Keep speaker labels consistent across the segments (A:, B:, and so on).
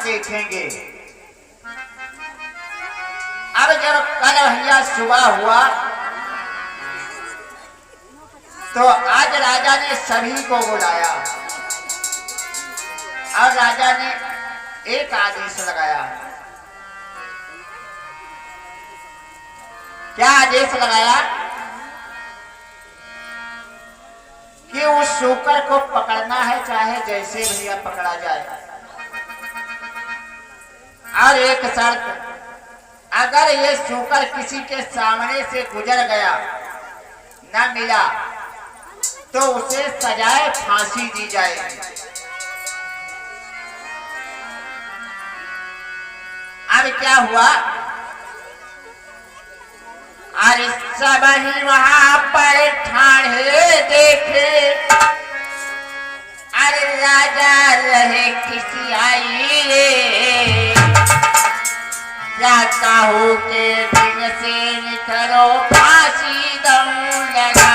A: देखेंगे। अब जब कल भैया सुबह हुआ तो आज राजा ने सभी को बुलाया और राजा ने एक आदेश लगाया। क्या आदेश लगाया कि उस शूकर को पकड़ना है, चाहे जैसे भैया पकड़ा जाए। और एक शर्त, अगर ये शूकर किसी के सामने से गुजर गया न मिला तो उसे सजाए फांसी दी जाएगी। अब क्या हुआ, अरे सब ही वहां पर ठाणे देखे, अरे राजा रहे किसी आई रे, जाता हो के दिन से निकलो फांसी दम लगा।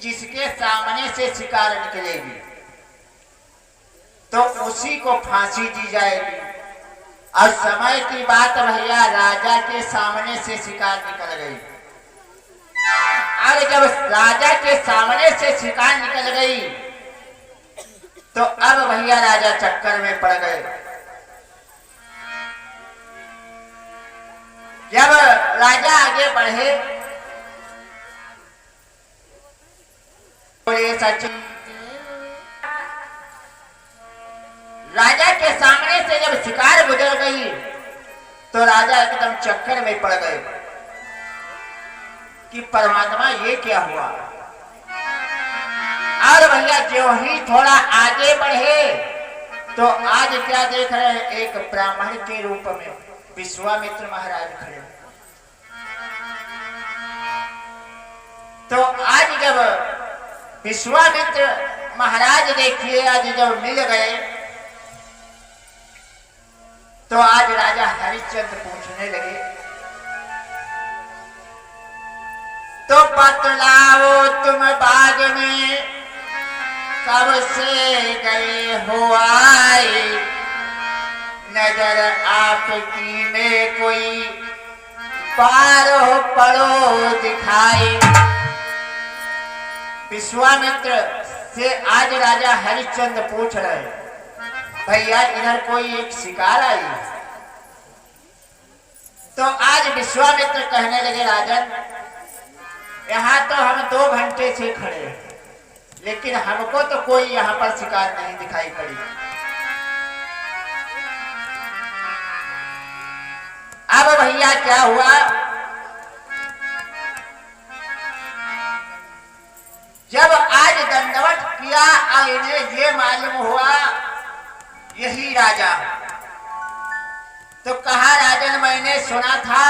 A: जिसके सामने से शिकार निकलेगी तो उसी को फांसी दी जाएगी। और समय की बात भैया, राजा के सामने से शिकार निकल गई और जब राजा के सामने से शिकार निकल गई तो अब भैया राजा चक्कर में पड़ गए। जब राजा आगे बढ़े, बोले सचिन, राजा के सामने से जब शिकार गुजर गई तो राजा एकदम चक्कर में पड़ गए कि परमात्मा ये क्या हुआ। और भैया जो ही थोड़ा आगे बढ़े तो आज क्या देख रहे हैं, एक ब्राह्मण के रूप में विश्वामित्र महाराज खड़े। तो आज जब विश्वामित्र महाराज देखिए आज जब मिल गए तो आज राजा हरिश्चंद्र पूछने लगे, तो बतलाओ तुम बाग में कब से गए हो आए, नजर आपकी में कोई पारो पड़ो दिखाए। विश्वामित्र से आज राजा हरिश्चंद्र पूछ रहे, भैया इधर कोई एक शिकार आई। तो आज विश्वामित्र कहने लगे, राजन यहाँ तो हम 2 घंटे से खड़े हैं लेकिन हमको तो कोई यहाँ पर शिकार नहीं दिखाई पड़ी। अब भैया क्या हुआ, जब आज दंडवत किया और इन्हें ये मालूम हुआ यही राजा, तो कहा राजन मैंने सुना था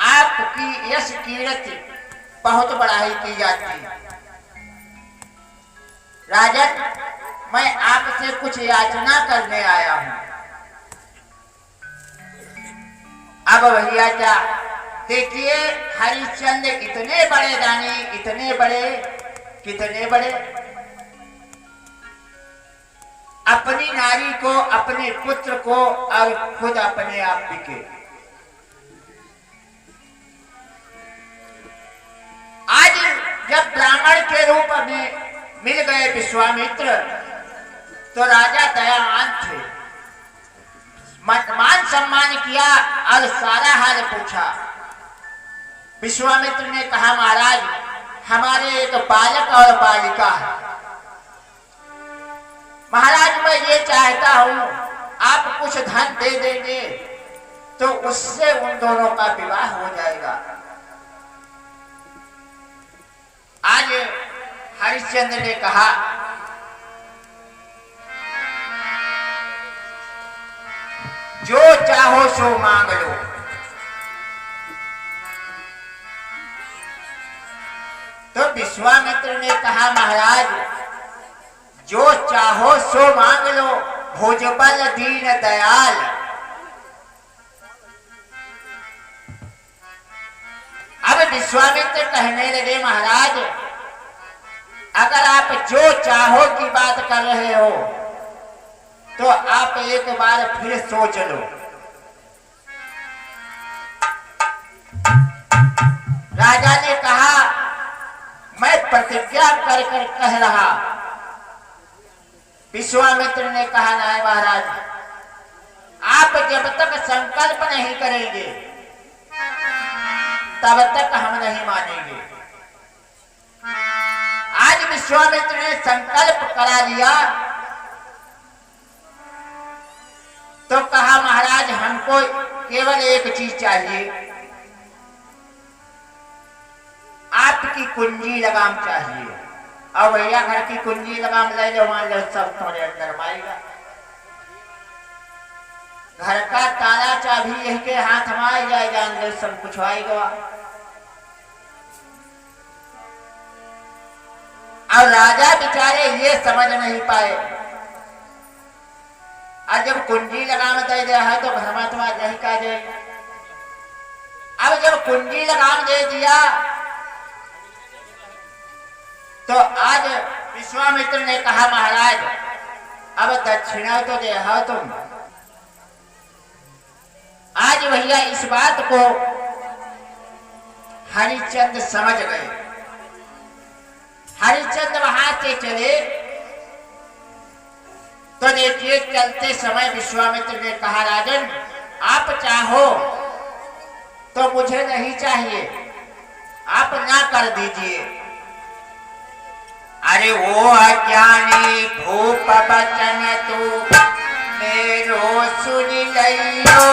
A: आपकी यश कीर्ति बहुत बढ़ाई की जाती। राजन मैं आपसे कुछ याचना करने आया हूं। अब भैया क्या देखिए, हरिश्चंद्र इतने बड़े दानी, इतने बड़े, कितने बड़े, अपनी नारी को, अपने पुत्र को और खुद अपने आप बिके। आज जब ब्राह्मण के रूप में मिल गए विश्वामित्र तो राजा दयावान थे, मान सम्मान किया और सारा हाल पूछा। विश्वामित्र ने कहा, महाराज हमारे एक बालक और बालिका है, महाराज मैं ये चाहता हूं आप कुछ धन दे देंगे तो उससे उन दोनों का विवाह हो जाएगा। आज हरिश्चंद्र ने कहा, जो चाहो सो मांग लो। तो विश्वामित्र ने कहा, महाराज जो चाहो सो मांग लो, भुजबल दीन दयाल। अब विश्वामित्र कहने लगे, महाराज अगर आप जो चाहो की बात कर रहे हो तो आप एक बार फिर सोच लो। राजा ने कहा, मैं प्रतिज्ञा कर कर कह रहा। विश्वामित्र ने कहा, नहीं महाराज आप जब तक संकल्प नहीं करेंगे तब तक हम नहीं मानेंगे। आज विश्वामित्र ने संकल्प करा लिया तो कहा, महाराज हमको केवल एक चीज चाहिए, आपकी कुंजी लगाम चाहिए। और भैया घर की कुंजी लगाम ले लो, मान लो सब तुम्हारे अंदर मारेगा। घर का ताला चाबी यही के हाथ में आ जाए, जान लो सब कुछ आएगा। और राजा बेचारे ये समझ नहीं पाए, और जब कुंजी लगाम दे दिया है तो घर में तुम्हारा यही का जाए। अब जब कुंजी लगाम दे दिया तो आज विश्वामित्र ने कहा, महाराज अब दक्षिणा तो दे हो तुम। आज भैया इस बात को हरिश्चंद्र समझ गए। हरिश्चंद्र वहां से चले तो देखिए चलते समय विश्वामित्र ने कहा, राजन आप चाहो तो मुझे नहीं चाहिए, आप ना कर दीजिए। अरे वो अज्ञानी भूप बचन तू मेरो सुन लियो,